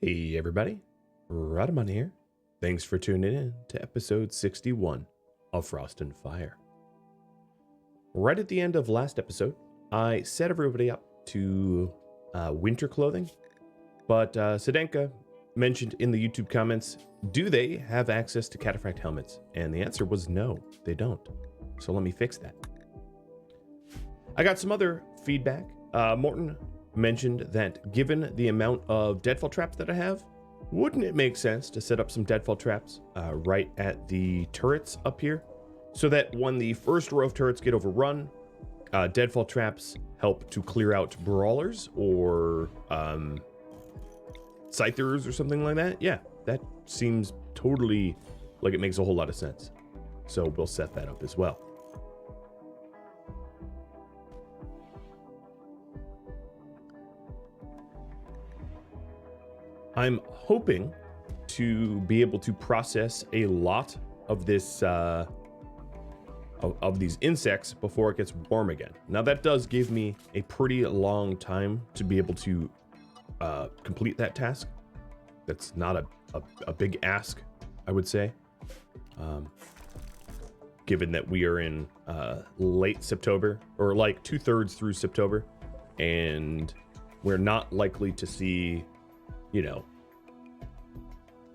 Hey everybody, Rhadamant here. Thanks for tuning in to episode 61 of Frost and Fire. Right at the end of last episode, I set everybody up to winter clothing, but Sedenka mentioned in the YouTube comments, do they have access to cataphract helmets? And the answer was no, they don't. So let me fix that. I got some other feedback. Morton mentioned that given the amount of deadfall traps that I have, wouldn't it make sense to set up some deadfall traps right at the turrets up here, so that when the first row of turrets get overrun, deadfall traps help to clear out brawlers or scythers or something like that? Yeah, that seems totally like it makes a whole lot of sense. So we'll set that up as well. I'm hoping to be able to process a lot of this of these insects before it gets warm again. Now that does give me a pretty long time to be able to complete that task. That's not a big ask, I would say, given that we are in late September, or like 2/3 through September, and we're not likely to see, you know,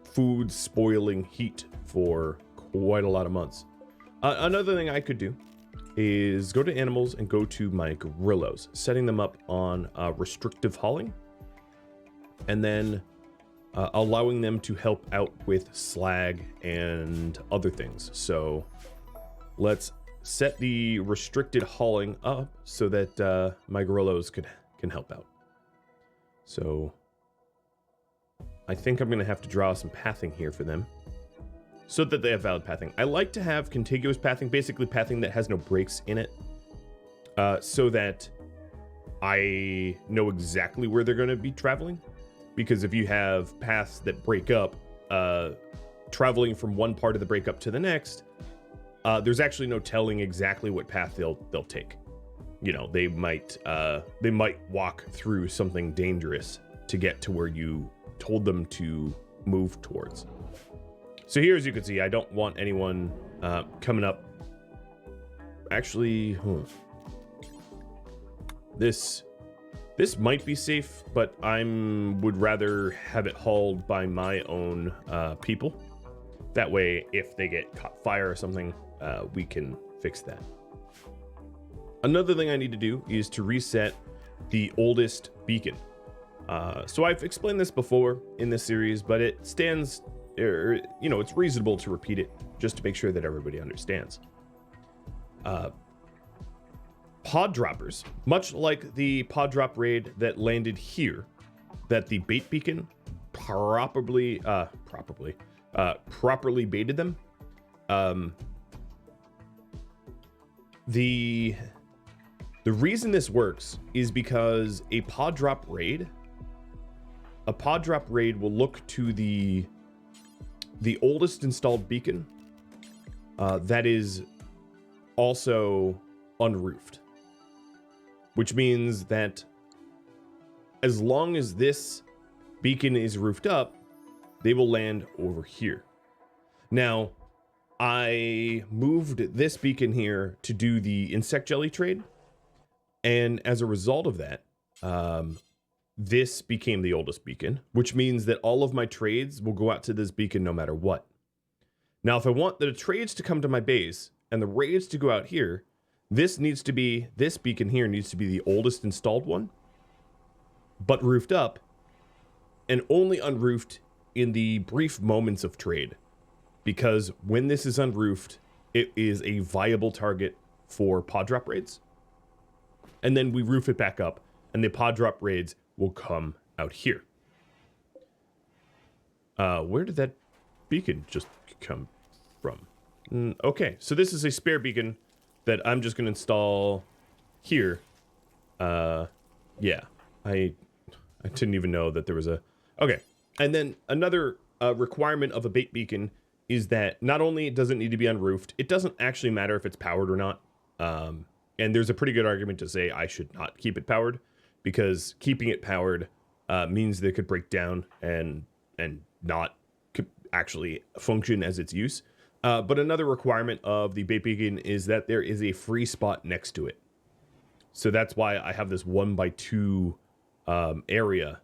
food spoiling heat for quite a lot of months. Another thing I could do is go to animals and go to my gorillas, setting them up on restrictive hauling, and then allowing them to help out with slag and other things. So let's set the restricted hauling up so that my gorillas can help out. So I think I'm going to have to draw some pathing here for them so that they have valid pathing. I like to have contiguous pathing, basically pathing that has no breaks in it, so that I know exactly where they're going to be traveling. Because if you have paths that break up, traveling from one part of the breakup to the next, there's actually no telling exactly what path they'll take. You know, they might walk through something dangerous to get to where you told them to move towards. So here, as you can see, I don't want anyone coming up. Actually, this might be safe, but would rather have it hauled by my own people. That way, if they get caught fire or something, we can fix that. Another thing I need to do is to reset the oldest beacon. So I've explained this before in this series, but it stands, you know, it's reasonable to repeat it just to make sure that everybody understands. Pod droppers, much like the pod drop raid that landed here, that the bait beacon properly baited them. The reason this works is because a pod drop raid will look to the oldest installed beacon that is also unroofed, which means that as long as this beacon is roofed up, they will land over here. Now, I moved this beacon here to do the insect jelly trade, and as a result of that, this became the oldest beacon, which means that all of my trades will go out to this beacon no matter what. Now, if I want the trades to come to my base and the raids to go out here, this beacon here needs to be the oldest installed one, but roofed up, and only unroofed in the brief moments of trade. Because when this is unroofed, it is a viable target for pod drop raids. And then we roof it back up, and the pod drop raids will come out here. Where did that beacon just come from? Okay, so this is a spare beacon that I'm just going to install here. Yeah, I didn't even know that there was a... Okay, and then another requirement of a bait beacon is that not only does it need to be unroofed, it doesn't actually matter if it's powered or not. And there's a pretty good argument to say I should not keep it powered, because keeping it powered means they could break down and not actually function as its use. But another requirement of the bait beacon is that there is a free spot next to it. So that's why I have this 1x2 area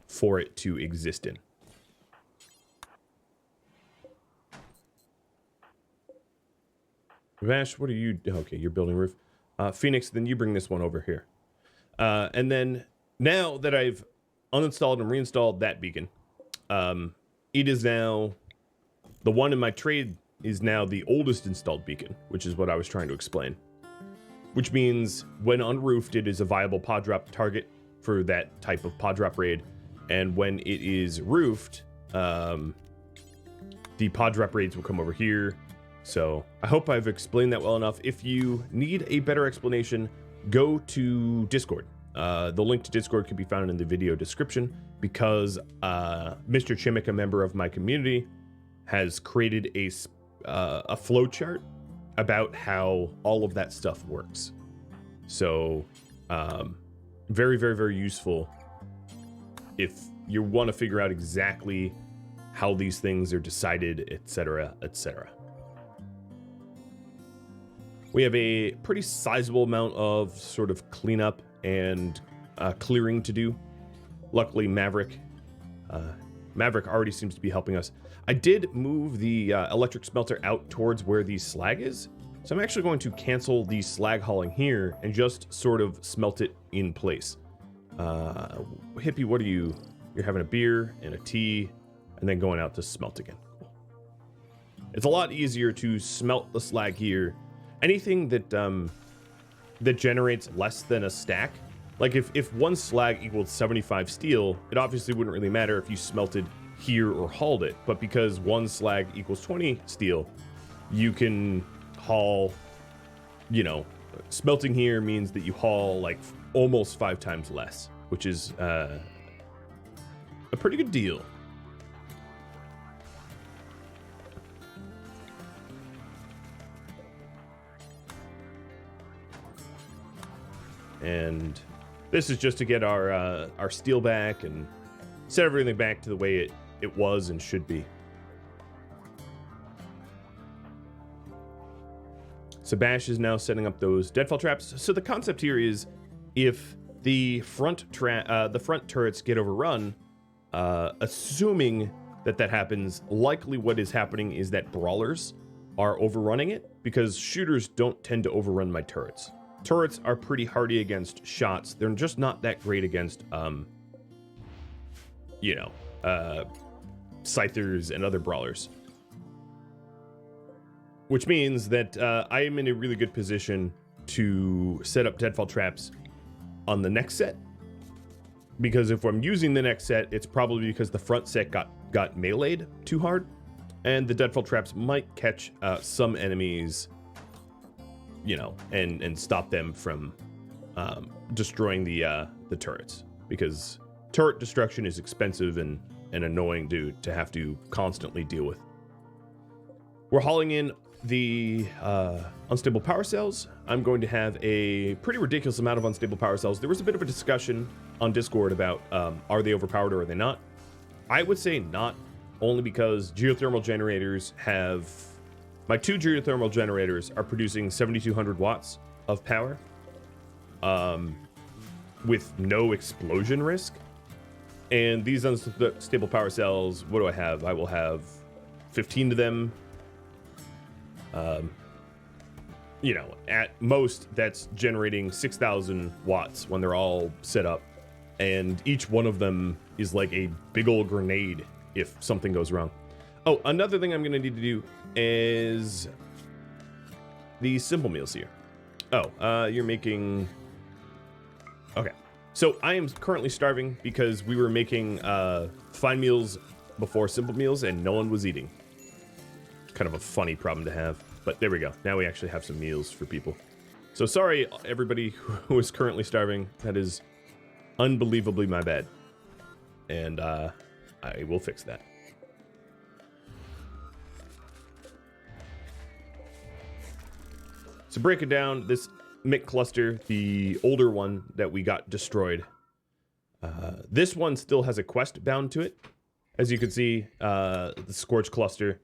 for it to exist in. Vash, what are you? Okay, you're building roof. Phoenix, then you bring this one over here. And then now that I've uninstalled and reinstalled that beacon, it is now the one in my trade is now the oldest installed beacon, which is what I was trying to explain. Which means when unroofed, it is a viable pod drop target for that type of pod drop raid. And when it is roofed, the pod drop raids will come over here. So I hope I've explained that well enough. If you need a better explanation, go to Discord. The link to Discord can be found in the video description because Mr. Chimick, a member of my community, has created a flow chart about how all of that stuff works. So very, very, very useful if you want to figure out exactly how these things are decided, etc., etc. We have a pretty sizable amount of sort of cleanup and clearing to do. Luckily, Maverick already seems to be helping us. I did move the electric smelter out towards where the slag is. So I'm actually going to cancel the slag hauling here and just sort of smelt it in place. Hippie, what are you? You're having a beer and a tea and then going out to smelt again. It's a lot easier to smelt the slag here. Anything that that generates less than a stack, like if one slag equaled 75 steel, it obviously wouldn't really matter if you smelted here or hauled it. But because one slag equals 20 steel, you can haul, you know, smelting here means that you haul like almost 5 times less, which is a pretty good deal. And this is just to get our steel back and set everything back to the way it was and should be. Sebash is now setting up those deadfall traps. So the concept here is if the front turrets get overrun, assuming that happens, likely what is happening is that brawlers are overrunning it because shooters don't tend to overrun my turrets. Turrets are pretty hardy against shots. They're just not that great against, scythers and other brawlers. Which means that I am in a really good position to set up deadfall traps on the next set. Because if I'm using the next set, it's probably because the front set got meleeed too hard. And the deadfall traps might catch some enemies, you know, and stop them from destroying the turrets, because turret destruction is expensive and annoying to have to constantly deal with. We're hauling in the unstable power cells. I'm going to have a pretty ridiculous amount of unstable power cells. There was a bit of a discussion on Discord about are they overpowered or are they not? I would say not, only because geothermal generators have... My 2 geothermal generators are producing 7,200 watts of power with no explosion risk. And these unstable power cells, what do I have? I will have 15 of them. You know, at most, that's generating 6,000 watts when they're all set up. And each one of them is like a big old grenade if something goes wrong. Oh, another thing I'm going to need to do is these simple meals here. Oh, you're making... Okay. So I am currently starving because we were making fine meals before simple meals and no one was eating. Kind of a funny problem to have, but there we go. Now we actually have some meals for people. So sorry, everybody who is currently starving. That is unbelievably my bad. And I will fix that. So break it down, this MIC cluster, the older one that we got destroyed, This one still has a quest bound to it. As you can see, the Scorch Cluster,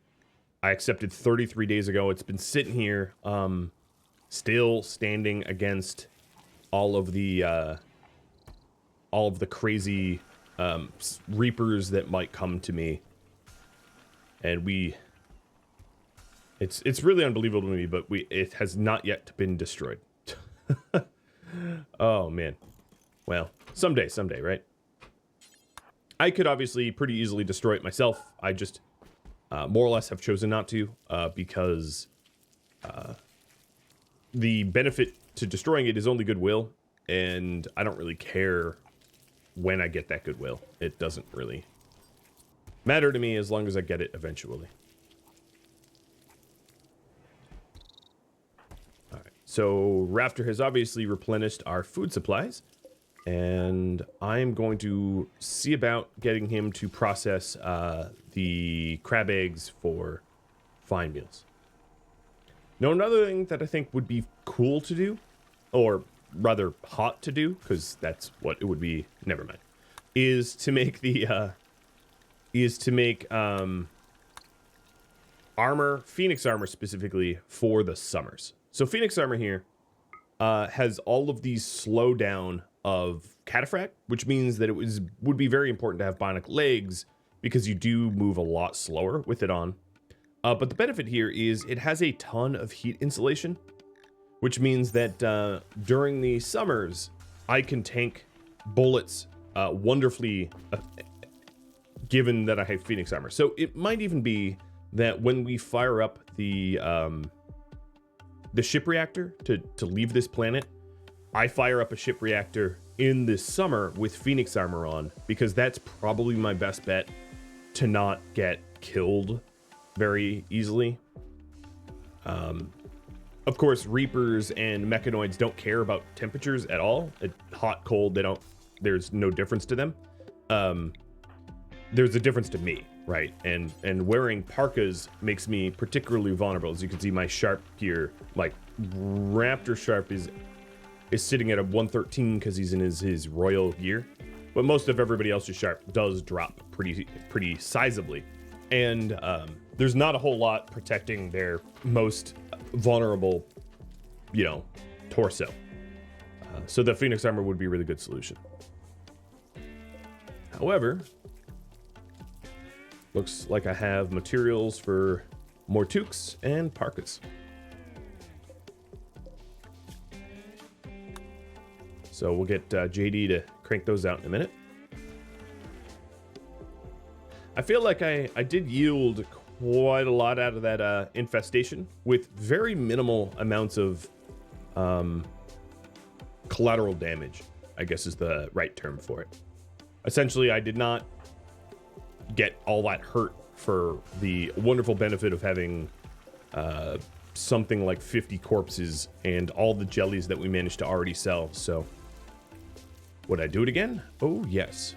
I accepted 33 days ago. It's been sitting here, still standing against all of the crazy reapers that might come to me. And it's really unbelievable to me, but it has not yet been destroyed. Oh man. Well, someday, right? I could obviously pretty easily destroy it myself. I just more or less have chosen not to, because the benefit to destroying it is only goodwill, and I don't really care when I get that goodwill. It doesn't really matter to me as long as I get it eventually. All right, so Raptor has obviously replenished our food supplies, and I'm going to see about getting him to process the crab eggs for fine meals. Now, another thing that I think would be cool to do, or rather hot to do, because that's what it would be, never mind, is to make the armor, Phoenix armor specifically, for the summers. So Phoenix armor here has all of these slowdown of cataphract, which means that it would be very important to have bionic legs, because you do move a lot slower with it on. But the benefit here is it has a ton of heat insulation, which means that during the summers, I can tank bullets wonderfully, given that I have Phoenix armor. So it might even be that when we fire up the ship reactor to leave this planet, I fire up a ship reactor in the summer with Phoenix armor on, because that's probably my best bet to not get killed very easily. Of course, Reapers and Mechanoids don't care about temperatures at all. Hot, cold, there's no difference to them. There's a difference to me, right? And wearing parkas makes me particularly vulnerable. As you can see, my sharp gear, like Raptor Sharp is sitting at a 113 because he's in his royal gear. But most of everybody else's sharp does drop pretty sizably. And there's not a whole lot protecting their most vulnerable, torso. So the Phoenix armor would be a really good solution. However, looks like I have materials for more toques and parkas. So we'll get JD to crank those out in a minute. I feel like I did yield quite a lot out of that infestation with very minimal amounts of collateral damage, I guess is the right term for it. Essentially, I did not get all that hurt for the wonderful benefit of having something like 50 corpses and all the jellies that we managed to already sell. So would I do it again? Oh, yes.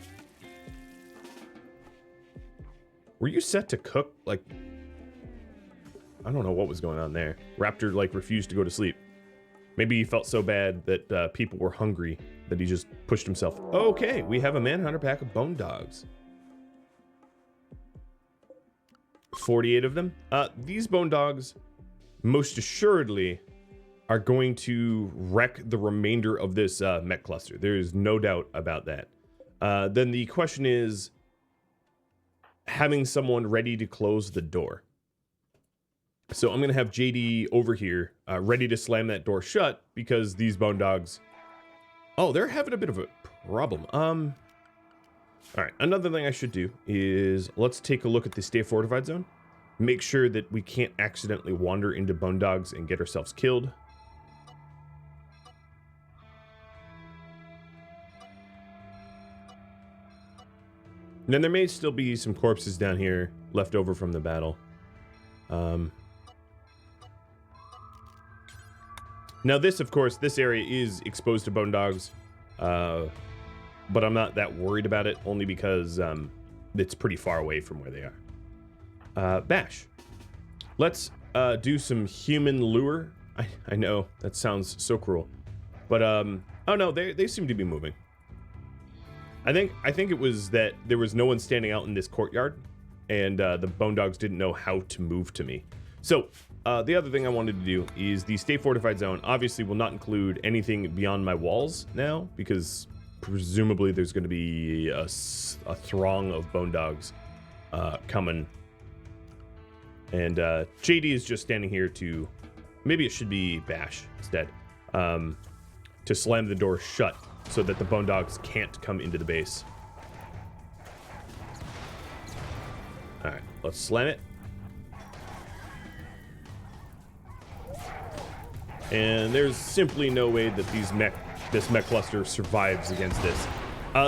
Were you set to cook? Like, I don't know what was going on there. Raptor, refused to go to sleep. Maybe he felt so bad that people were hungry that he just pushed himself. Okay, we have a Manhunter pack of bone dogs. 48 of them. These bone dogs, most assuredly, are going to wreck the remainder of this mech cluster. There is no doubt about that. Then the question is having someone ready to close the door. So I'm going to have JD over here ready to slam that door shut, because these bone dogs, oh, they're having a bit of a problem. All right, another thing I should do is let's take a look at the Stay Fortified zone. Make sure that we can't accidentally wander into bone dogs and get ourselves killed. And then there may still be some corpses down here left over from the battle. Now this, of course, this area is exposed to bone dogs, but I'm not that worried about it, only because it's pretty far away from where they are. Bash. Let's do some human lure. I know, that sounds so cruel. But, oh no, they seem to be moving. I think it was that there was no one standing out in this courtyard, and the bone dogs didn't know how to move to me. So the other thing I wanted to do is the stay fortified zone obviously will not include anything beyond my walls now, because presumably there's going to be a throng of bone dogs coming. And JD is just standing here to, maybe it should be Bash instead, to slam the door shut so that the bone dogs can't come into the base. All right, let's slam it. And there's simply no way that this mech cluster survives against this.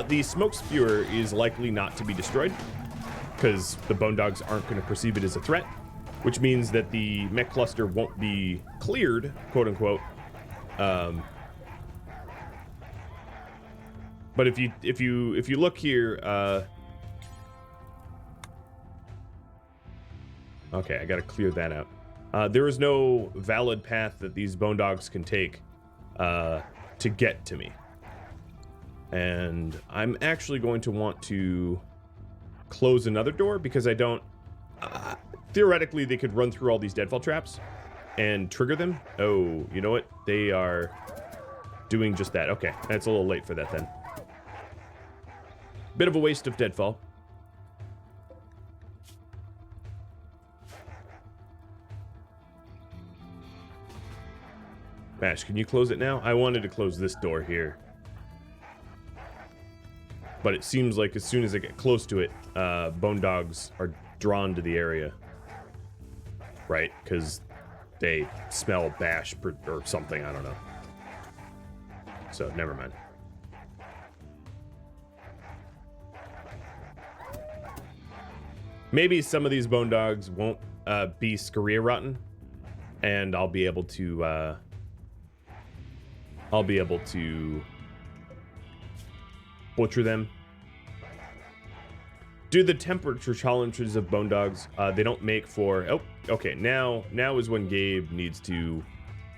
The smoke spewer is likely not to be destroyed because the bone dogs aren't going to perceive it as a threat, which means that the mech cluster won't be cleared, quote unquote. But if you look here, okay, I got to clear that out. There is no valid path that these bone dogs can take to get to me. And I'm actually going to want to close another door because I don't... theoretically, they could run through all these deadfall traps and trigger them. Oh, you know what? They are doing just that. Okay, that's a little late for that then. Bit of a waste of deadfall. Bash, can you close it now? I wanted to close this door here. But it seems like as soon as I get close to it, bone dogs are drawn to the area. Right? Because they smell Bash or something, I don't know. So, never mind. Maybe some of these bone dogs won't be Scaria rotten, and I'll be able to butcher them. Do the temperature challenges of bone dogs, they don't make for... Oh, okay, now is when Gabe needs to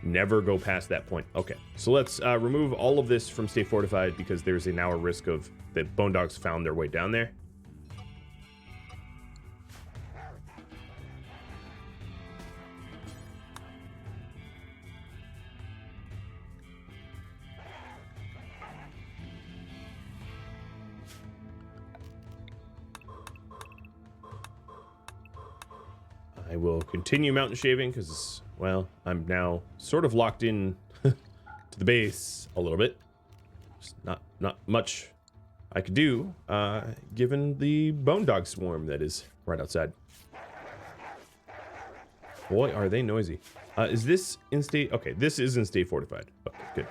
never go past that point. Okay, so let's remove all of this from Stay Fortified because there's now a risk of the bone dogs found their way down there. I will continue mountain shaving because, well, I'm now sort of locked in to the base a little bit. Just not much I could do, given the bone dog swarm that is right outside. Boy, are they noisy. Is this in state? Okay, this is in state fortified. Okay, good.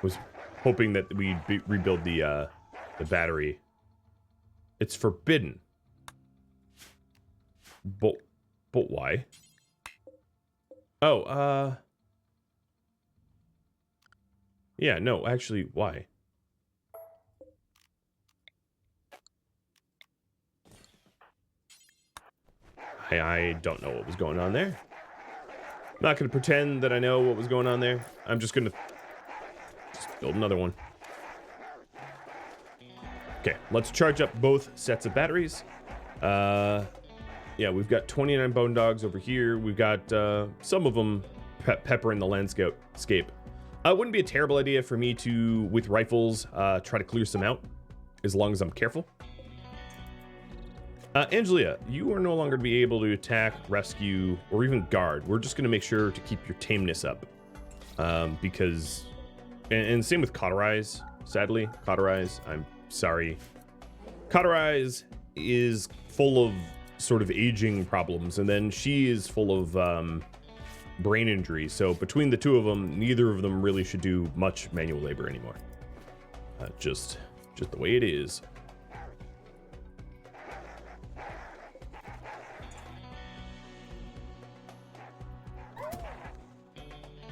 Was hoping that we'd rebuild the battery. It's forbidden. But why? Oh, yeah, no, actually, why? I don't know what was going on there. I'm not going to pretend that I know what was going on there. I'm just going to build another one. Okay, let's charge up both sets of batteries. Yeah, we've got 29 bone dogs over here. We've got some of them peppering the landscape. It wouldn't be a terrible idea for me to, with rifles, try to clear some out, as long as I'm careful. Angelia, you are no longer to be able to attack, rescue, or even guard. We're just going to make sure to keep your tameness up. Because, and same with Cauterize, sadly. Cauterize, I'm sorry. Cauterize is full of sort of aging problems, and then she is full of brain injury. So between the two of them, neither of them really should do much manual labor anymore. Just the way it is.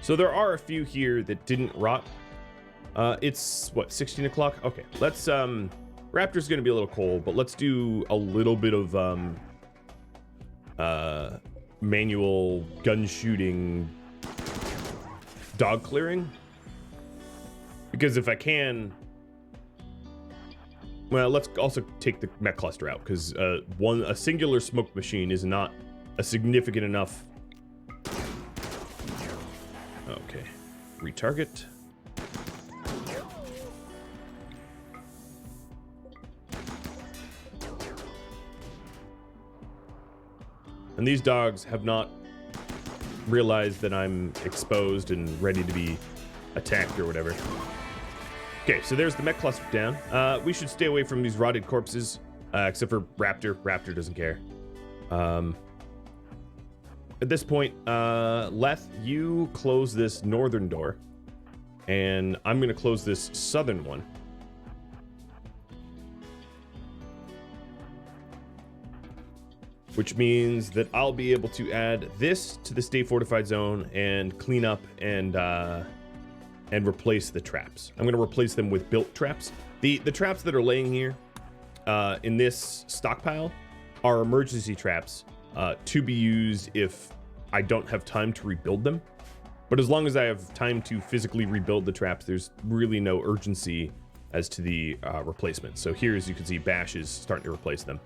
So there are a few here that didn't rot. It's what, 16 o'clock? Okay, let's Raptor's gonna be a little cold, but let's do a little bit of manual gun shooting dog clearing, because if I can, Well, let's also take the mech cluster out, because a singular smoke machine is not a significant enough. Okay, retarget. And these dogs have not realized that I'm exposed and ready to be attacked or whatever. Okay, so there's the mech cluster down. We should stay away from these rotted corpses, except for Raptor. Raptor doesn't care. At this point, Leth, you close this northern door, and I'm going to close this southern one. Which means that I'll be able to add this to the state fortified zone and clean up and replace the traps. I'm going to replace them with built traps. The traps that are laying here in this stockpile are emergency traps to be used if I don't have time to rebuild them. But as long as I have time to physically rebuild the traps, there's really no urgency as to the replacement. So here, as you can see, Bash is starting to replace them.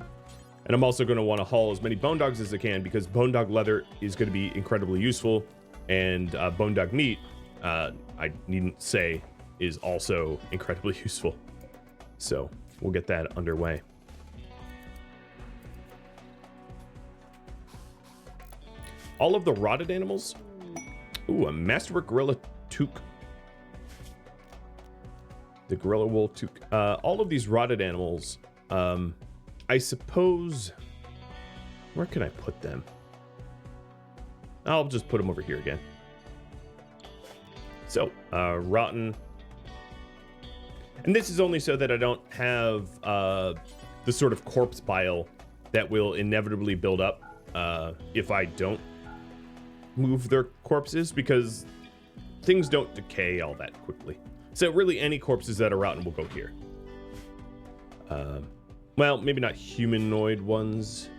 And I'm also going to want to haul as many bone dogs as I can, because bone dog leather is going to be incredibly useful, and bone dog meat, I needn't say, is also incredibly useful. So we'll get that underway. All of the rotted animals. Ooh, a masterwork gorilla toque. The gorilla wool toque. All of these rotted animals. I suppose, where can I put them? I'll just put them over here again. So, rotten. And this is only so that I don't have the sort of corpse bile that will inevitably build up if I don't move their corpses, because things don't decay all that quickly. So really any corpses that are rotten will go here. Well, maybe not humanoid ones.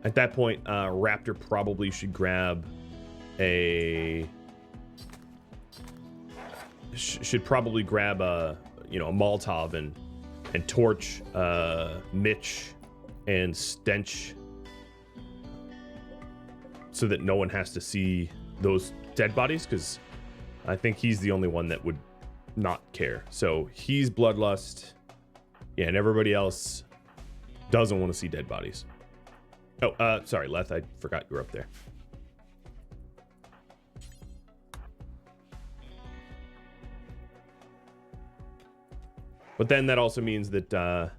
At that point, Raptor probably should grab a... should probably grab a, you know, a Molotov and torch Mitch and Stench, so that no one has to see those dead bodies, because I think he's the only one that would not care. So he's Bloodlust. Yeah, and everybody else doesn't want to see dead bodies. Oh, sorry, Leth, I forgot you were up there. But then that also means that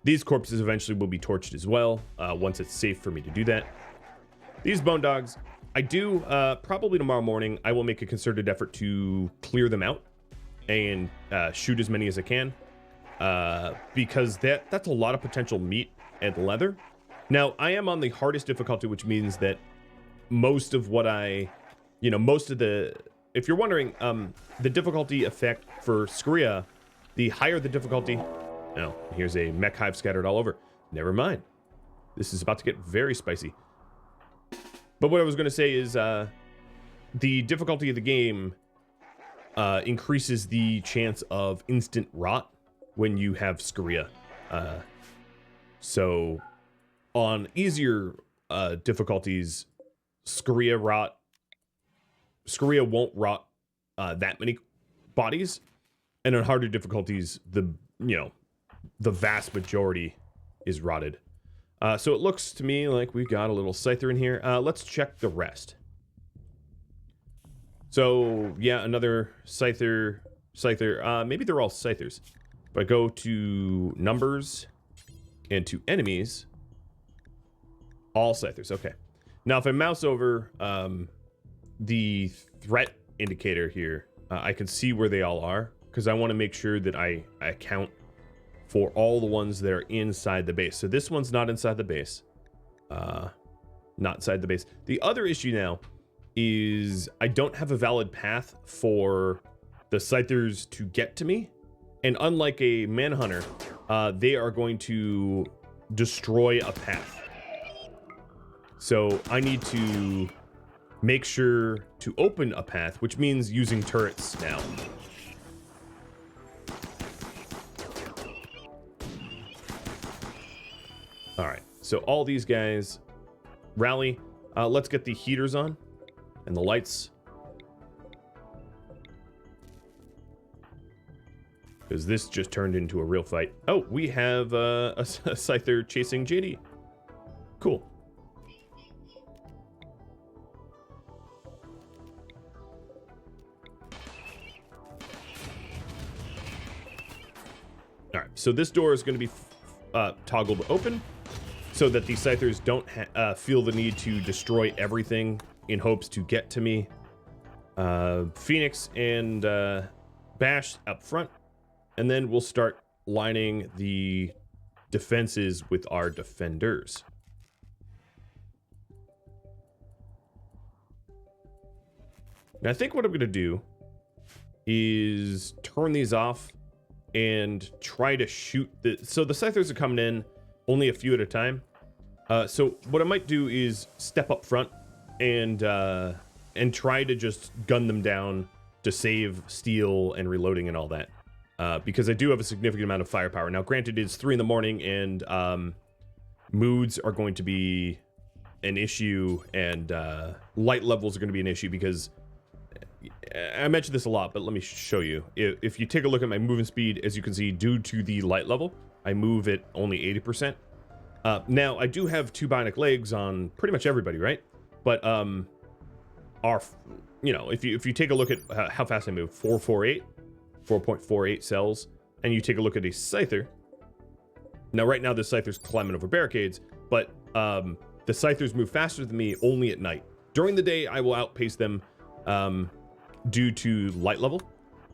these corpses eventually will be torched as well, once it's safe for me to do that. These bone dogs, I do, probably tomorrow morning, I will make a concerted effort to clear them out and shoot as many as I can. Because that's a lot of potential meat and leather. Now, I am on the hardest difficulty, which means that most of what most of the, if you're wondering, the difficulty effect for Skria, the higher the difficulty, oh, here's a mech hive scattered all over. Never mind. This is about to get very spicy. But what I was going to say is the difficulty of the game increases the chance of instant rot when you have Skria. So on easier difficulties, Skria won't rot that many bodies, and on harder difficulties, the vast majority is rotted. So it looks to me like we've got a little Scyther in here. Let's check the rest. So yeah, another Scyther. Maybe they're all Scythers. If I go to numbers and to enemies, all Scythers. Okay. Now, if I mouse over the threat indicator here, I can see where they all are, because I want to make sure that I account for all the ones that are inside the base. So this one's not inside the base. Not inside the base. The other issue now is I don't have a valid path for the Scythers to get to me. And unlike a Manhunter, they are going to destroy a path. So I need to make sure to open a path, which means using turrets now. All right, so all these guys rally. Let's get the heaters on and the lights, because this just turned into a real fight. Oh, we have a Scyther chasing JD. Cool. All right, so this door is going to be toggled open so that the Scythers don't feel the need to destroy everything in hopes to get to me. Phoenix and Bash up front, and then we'll start lining the defenses with our defenders. Now, I think what I'm going to do is turn these off and try to shoot so the Scythers are coming in only a few at a time. So what I might do is step up front and try to just gun them down to save steel and reloading and all that. Because I do have a significant amount of firepower. Now, granted, it's 3 in the morning and moods are going to be an issue, and light levels are going to be an issue because I mentioned this a lot, but let me show you. If you take a look at my movement speed, as you can see, due to the light level, I move at only 80%. Now, I do have 2 bionic legs on pretty much everybody, right? But if you take a look at how fast I move, 4.48 cells, and you take a look at a Scyther. Now, right now, the Scyther's climbing over barricades, but the Scythers move faster than me only at night. During the day, I will outpace them due to light level,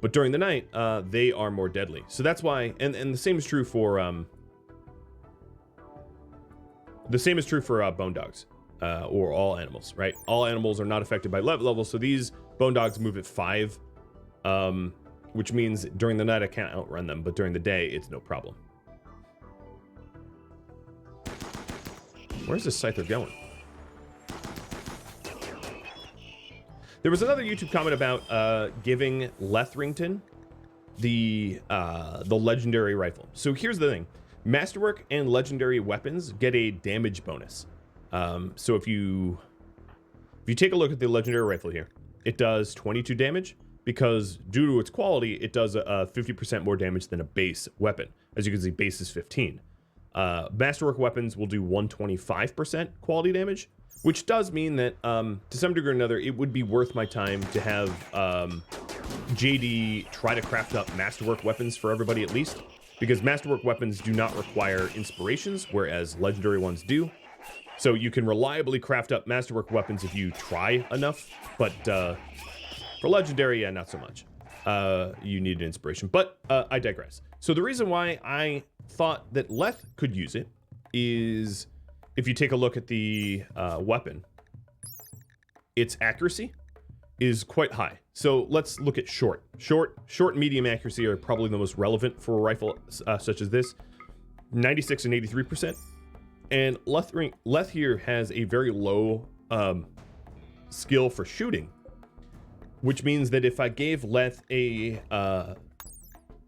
but during the night, they are more deadly. So that's why, and the same is true for bone dogs, or all animals, right? All animals are not affected by level, so these bone dogs move at 5, which means during the night I can't outrun them, but during the day it's no problem. Where's this Scyther going? There was another YouTube comment about giving Lethrington the legendary rifle. So here's the thing: Masterwork and legendary weapons get a damage bonus. So if you take a look at the legendary rifle here, it does 22 damage because due to its quality, it does 50% more damage than a base weapon. As you can see, base is 15. Masterwork weapons will do 125% quality damage, which does mean that to some degree or another, it would be worth my time to have JD try to craft up Masterwork weapons for everybody at least, because Masterwork weapons do not require inspirations, whereas legendary ones do. So you can reliably craft up Masterwork weapons if you try enough, but for legendary, yeah, not so much. You need an inspiration, but I digress. So the reason why I thought that Leth could use it is if you take a look at the weapon, its accuracy is quite high. So let's look at short. Short and medium accuracy are probably the most relevant for a rifle such as this. 96 and 83%. And Leth here has a very low skill for shooting, which means that if I gave Leth a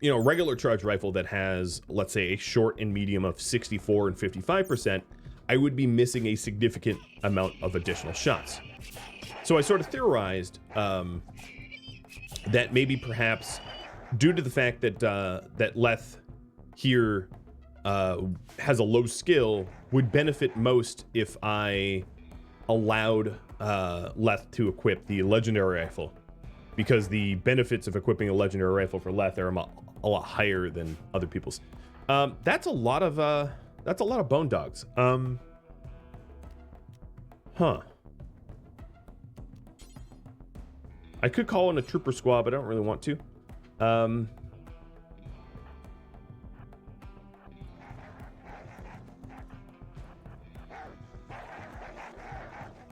regular charge rifle that has, let's say, a short and medium of 64 and 55%, I would be missing a significant amount of additional shots. So I sort of theorized that maybe perhaps due to the fact that that Leth here has a low skill, would benefit most if I allowed Leth to equip the legendary rifle, because the benefits of equipping a legendary rifle for Leth are a lot higher than other people's. That's a lot of bone dogs. I could call in a trooper squad, but I don't really want to.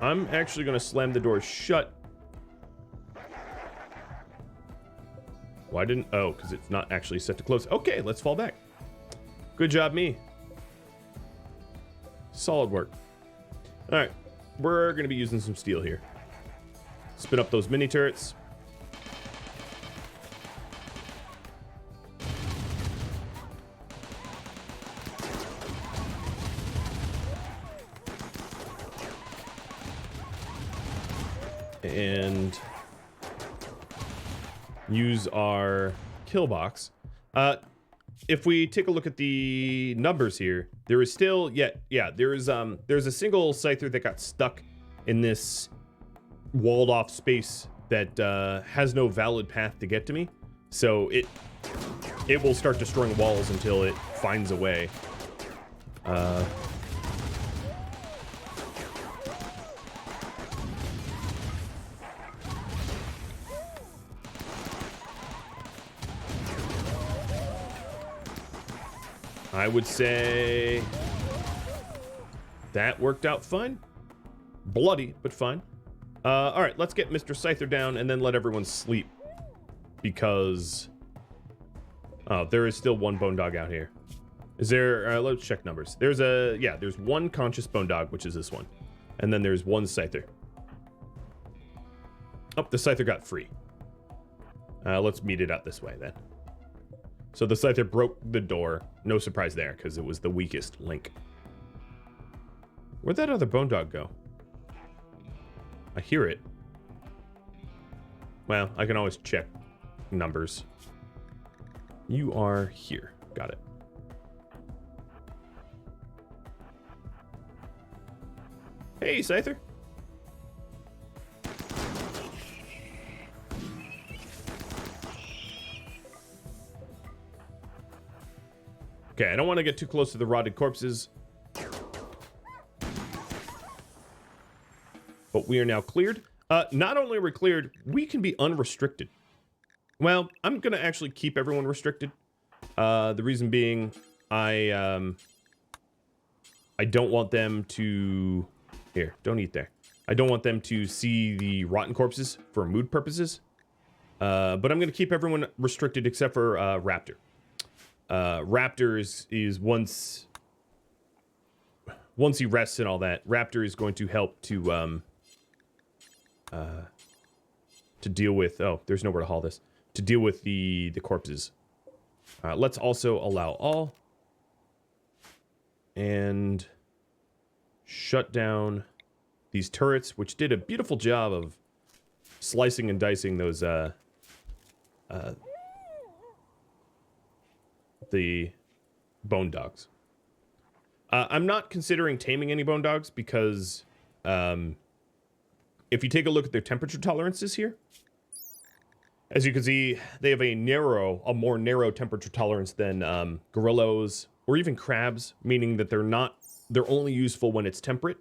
I'm actually going to slam the door shut. Why didn't... Oh, because it's not actually set to close. Okay, let's fall back. Good job, me. Solid work. All right, we're going to be using some steel here. Spin up those mini turrets. and use our kill box. If we take a look at the numbers here, there is still there's a single scyther that got stuck in this walled off space that has no valid path to get to me. So it will start destroying walls until it finds a way. I would say that worked out fine. Bloody, but fine. All right, let's get Mr. Scyther down and then let everyone sleep. Because... oh, there is still one bone dog out here. Is there... let's check numbers. There's there's one conscious bone dog, which is this one. And then there's one Scyther. Oh, the Scyther got free. Let's meet it out this way, then. So the Scyther broke the door. No surprise there, because it was the weakest link. Where'd that other bone dog go? I hear it. Well, I can always check numbers. You are here. Got it. Hey, Scyther. Okay, I don't want to get too close to the rotted corpses. But we are now cleared. Not only are we cleared, we can be unrestricted. Well, I'm going to actually keep everyone restricted. The reason being, I don't want them to... Here, don't eat there. I don't want them to see the rotten corpses for mood purposes. But I'm going to keep everyone restricted except for Raptor. Raptor is once he rests and all that, Raptor is going to help to deal with, oh, there's nowhere to haul this, to deal with the corpses. Let's also allow all and shut down these turrets, which did a beautiful job of slicing and dicing those the bone dogs. I'm not considering taming any bone dogs because if you take a look at their temperature tolerances here, as you can see, they have a more narrow temperature tolerance than gorillas or even crabs, meaning that they're only useful when it's temperate.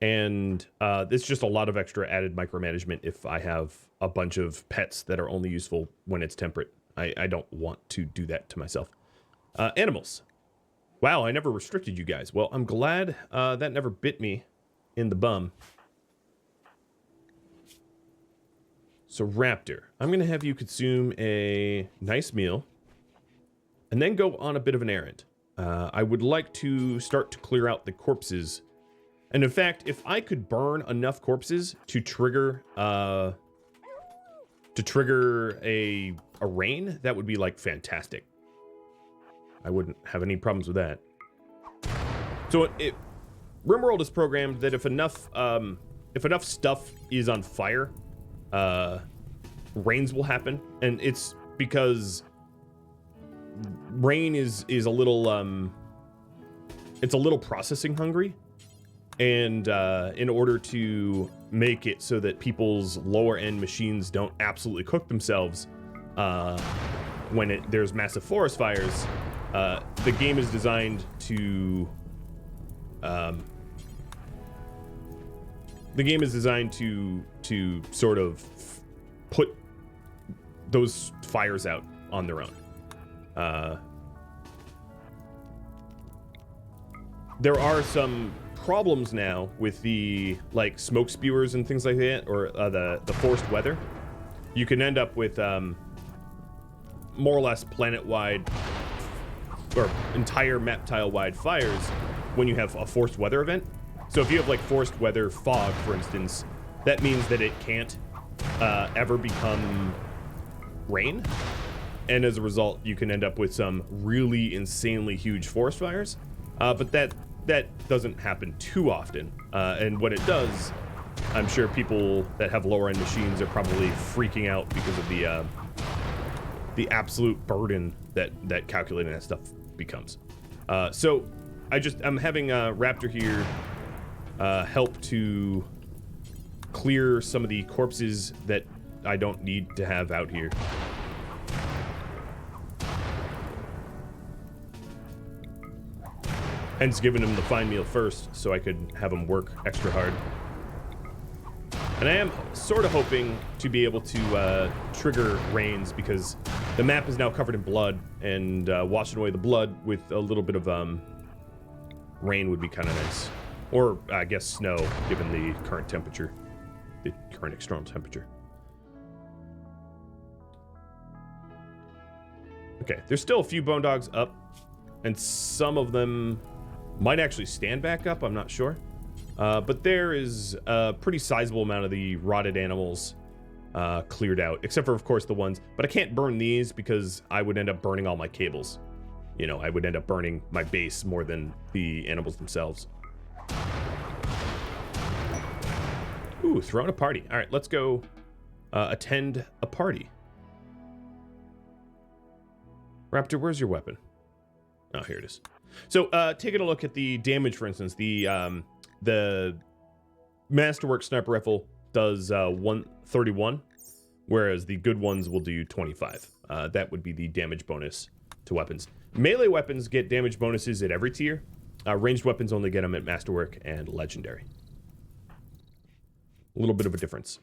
And it's just a lot of extra added micromanagement if I have a bunch of pets that are only useful when it's temperate. I don't want to do that to myself. Animals. Wow, I never restricted you guys. Well, I'm glad that never bit me in the bum. So, Raptor, I'm going to have you consume a nice meal and then go on a bit of an errand. I would like to start to clear out the corpses. And in fact, if I could burn enough corpses to trigger a rain, that would be like fantastic. I wouldn't have any problems with that. So RimWorld is programmed that if enough stuff is on fire, rains will happen, and it's because rain is a little it's a little processing hungry, and in order to make it so that people's lower end machines don't absolutely cook themselves when there's massive forest fires, the game is designed to sort of put those fires out on their own. There are some problems now with the smoke spewers and things like that, or the forced weather. You can end up with more or less planet-wide or entire map tile-wide fires when you have a forced weather event. So if you have forced weather fog, for instance, that means that it can't ever become rain, and as a result you can end up with some really insanely huge forest fires, but that doesn't happen too often, and when it does, I'm sure people that have lower end machines are probably freaking out because of the absolute burden that calculating that stuff becomes. So I'm having Raptor here help to clear some of the corpses that I don't need to have out here. Hence giving him the fine meal first so I could have him work extra hard. And I am sort of hoping to be able to trigger rains because the map is now covered in blood, and washing away the blood with a little bit of rain would be kind of nice. Or I guess snow, given the current temperature, the current external temperature. Okay, there's still a few bone dogs up, and some of them might actually stand back up, I'm not sure. But there is a pretty sizable amount of the rotted animals cleared out, except for, of course, the ones. But I can't burn these because I would end up burning all my cables. You know, I would end up burning my base more than the animals themselves. Ooh, throwing a party. All right, let's go attend a party. Raptor, where's your weapon? Oh, here it is. So, taking a look at the damage, for instance, the Masterwork Sniper Rifle does 131, whereas the good ones will do 25. That would be the damage bonus to weapons. Melee weapons get damage bonuses at every tier. Ranged weapons only get them at Masterwork and Legendary. A little bit of a difference.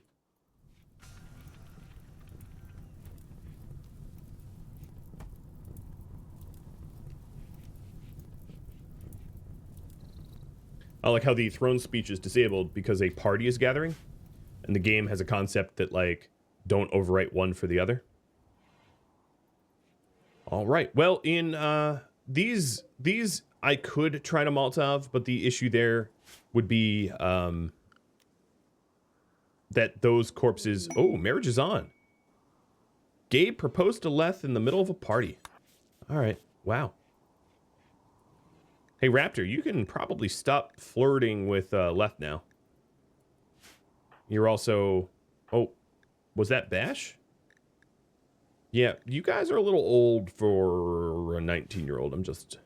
I like how the throne speech is disabled because a party is gathering, and the game has a concept that, like, don't overwrite one for the other. All right. Well, in these I could try to Molotov, but the issue there would be that those corpses... Oh, marriage is on. Gabe proposed to Leth in the middle of a party. All right. Wow. Hey, Raptor, you can probably stop flirting with Leth now. You're also... Oh, was that Bash? Yeah, you guys are a little old for a 19-year-old. I'm just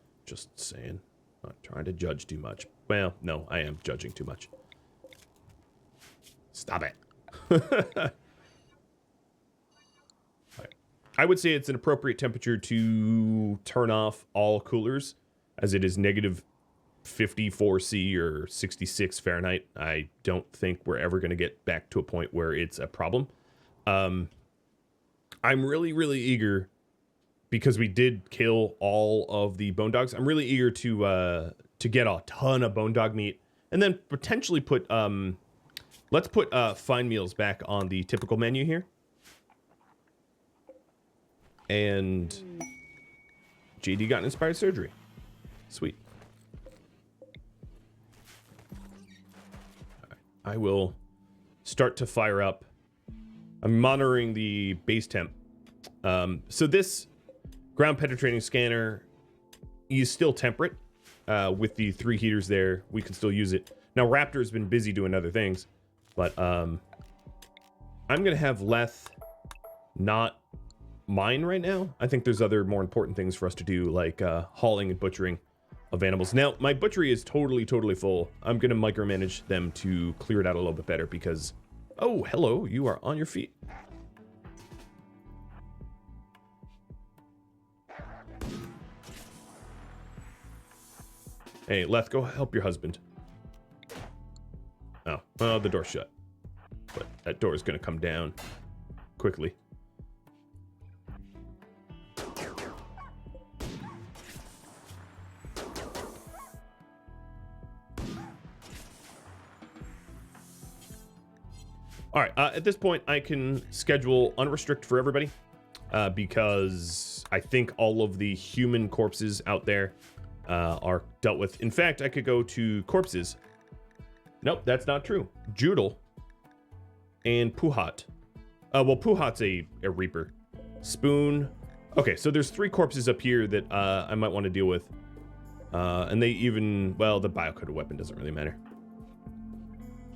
saying. Not trying to judge too much. Well, no, I am judging too much. Stop it. Right. I would say it's an appropriate temperature to turn off all coolers, as it is negative 54 C or 66 Fahrenheit. I don't think we're ever going to get back to a point where it's a problem. I'm really, really eager, because we did kill all of the bone dogs. I'm really eager to get a ton of bone dog meat, and then potentially put let's put fine meals back on the typical menu here. And JD got an inspired surgery. Sweet. All right. I will start to fire up. I'm monitoring the base temp. So this ground penetrating scanner is still temperate. With the 3 heaters there, we can still use it. Now, Raptor's been busy doing other things, but I'm going to have Leth not mine right now. I think there's other more important things for us to do, like hauling and butchering of animals. Now, my butchery is totally full. I'm going to micromanage them to clear it out a little bit better because... Oh, hello, you are on your feet. Hey, Leth, go help your husband. Oh, well, the door's shut. But that door is going to come down quickly. All right, at this point, I can schedule unrestrict for everybody because I think all of the human corpses out there are dealt with. In fact, I could go to corpses. Nope, that's not true. Judel and Puhat. Well, Puhat's a Reaper. Spoon. Okay, so there's 3 corpses up here that I might want to deal with. And they even... Well, the biocoded weapon doesn't really matter.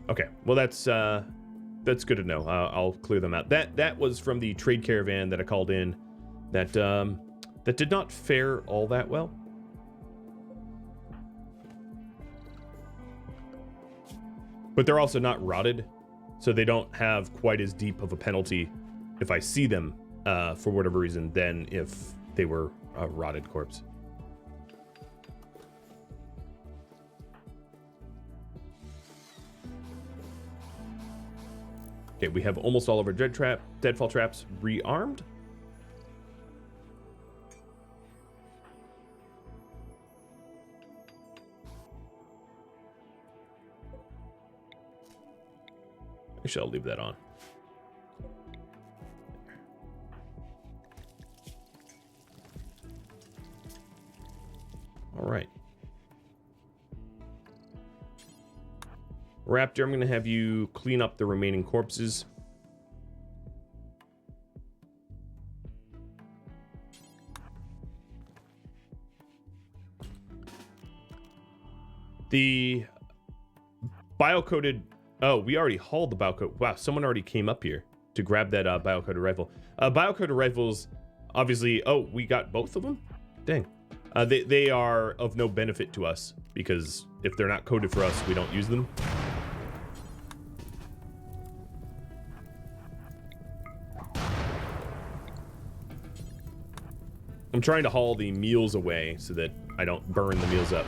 Okay, well that's good to know. I'll clear them out. That was from the trade caravan that I called in. That did not fare all that well. But they're also not rotted, so they don't have quite as deep of a penalty if I see them for whatever reason than if they were a rotted corpse. Okay, we have almost all of our deadfall traps rearmed. Actually, I'll leave that on. All right. Raptor, I'm going to have you clean up the remaining corpses. The bio-coated... Oh, we already hauled the bio-coated... Wow, someone already came up here to grab that bio-coated rifle. Bio-coated rifles, obviously... Oh, we got both of them? Dang. They are of no benefit to us, because if they're not coded for us, we don't use them. I'm trying to haul the meals away so that I don't burn the meals up.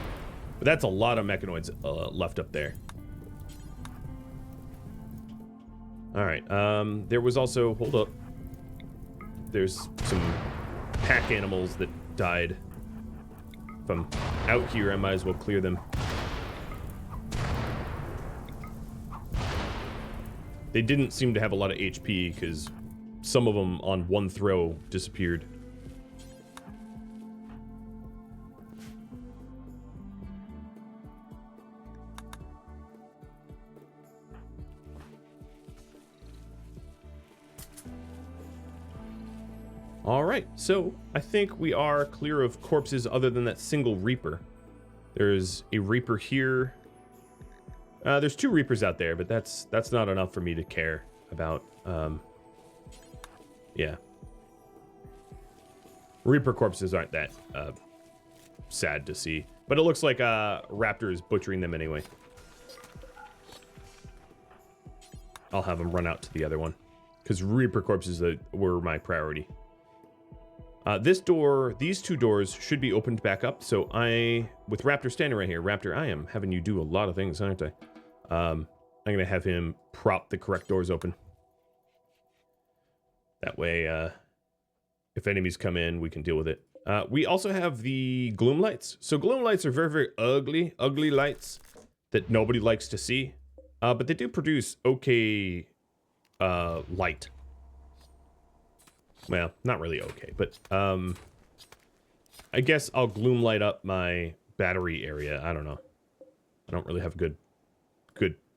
But that's a lot of mechanoids left up there. Alright, there was also... Hold up. There's some pack animals that died. If I'm out here, I might as well clear them. They didn't seem to have a lot of HP, because some of them on one throw disappeared. All right, so I think we are clear of corpses other than that single Reaper. There's a Reaper here. There's 2 Reapers out there, but that's not enough for me to care about. Yeah. Reaper corpses aren't that sad to see, but it looks like Raptor is butchering them anyway. I'll have him run out to the other one, because Reaper corpses were my priority. This door, these 2 doors should be opened back up. So with Raptor standing right here, Raptor, I am having you do a lot of things, aren't I? I'm going to have him prop the correct doors open. That way, if enemies come in, we can deal with it. We also have the gloom lights. So gloom lights are very, very ugly lights that nobody likes to see. But they do produce okay light. Well, not really okay, but I guess I'll gloom light up my battery area. I don't know. I don't really have a good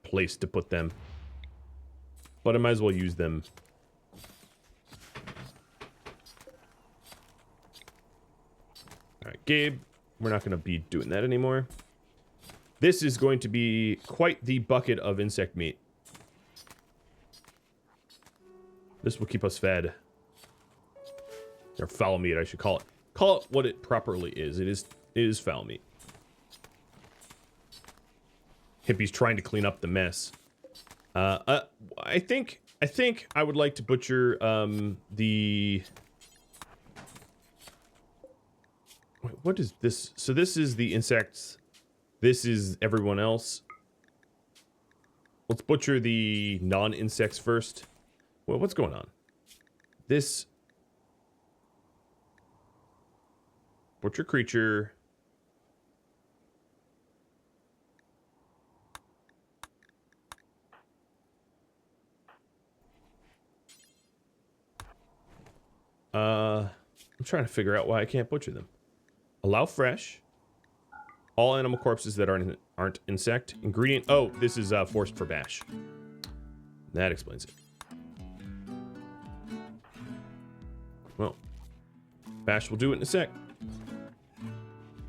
place to put them, but I might as well use them. All right, Gabe, we're not going to be doing that anymore. This is going to be quite the bucket of insect meat. This will keep us fed. Or foul meat, I should call it. Call it what it properly is. It is foul meat. Hippie's trying to clean up the mess. I think I would like to butcher the... Wait, what is this? So this is the insects. This is everyone else. Let's butcher the non-insects first. Well, what's going on? This... Butcher creature. I'm trying to figure out why I can't butcher them. Allow fresh. All animal corpses that aren't insect. Ingredient. Oh, this is forced for bash. That explains it. Well, bash will do it in a sec.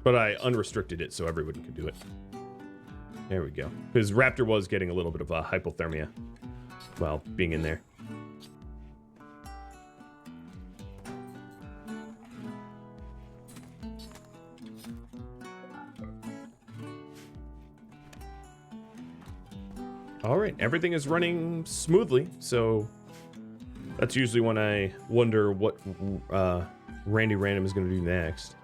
But I unrestricted it so everyone could do it. There we go. Because Raptor was getting a little bit of a hypothermia while being in there. All right, everything is running smoothly, so that's usually when I wonder what Randy Random is going to do next.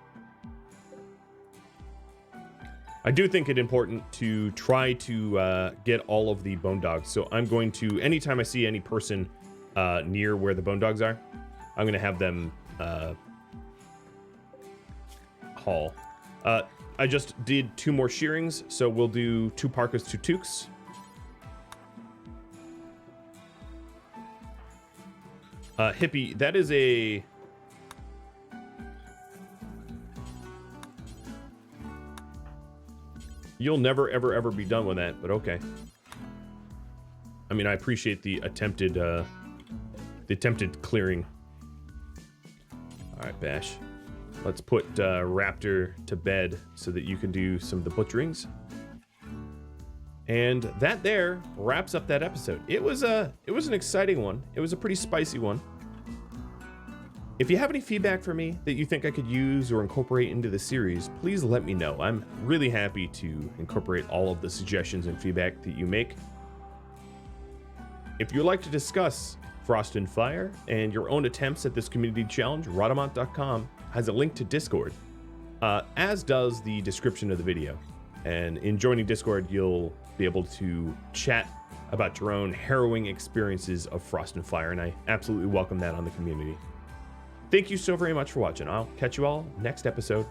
I do think it important to try to get all of the bone dogs, so I'm going to, anytime I see any person near where the bone dogs are, I'm going to have them haul. I just did 2 more shearings, so we'll do 2 parkas, 2 toques. Hippie, that is a... You'll never, ever, ever be done with that, but okay. I mean, I appreciate the attempted clearing. All right, Bash. Let's put Raptor to bed so that you can do some of the butcherings. And that there wraps up that episode. It was an exciting one. It was a pretty spicy one. If you have any feedback for me that you think I could use or incorporate into the series, please let me know. I'm really happy to incorporate all of the suggestions and feedback that you make. If you'd like to discuss Frost and Fire and your own attempts at this community challenge, Rhadamant.com has a link to Discord, as does the description of the video. And in joining Discord, you'll be able to chat about your own harrowing experiences of Frost and Fire, and I absolutely welcome that on the community. Thank you so very much for watching. I'll catch you all next episode.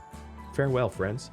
Farewell, friends.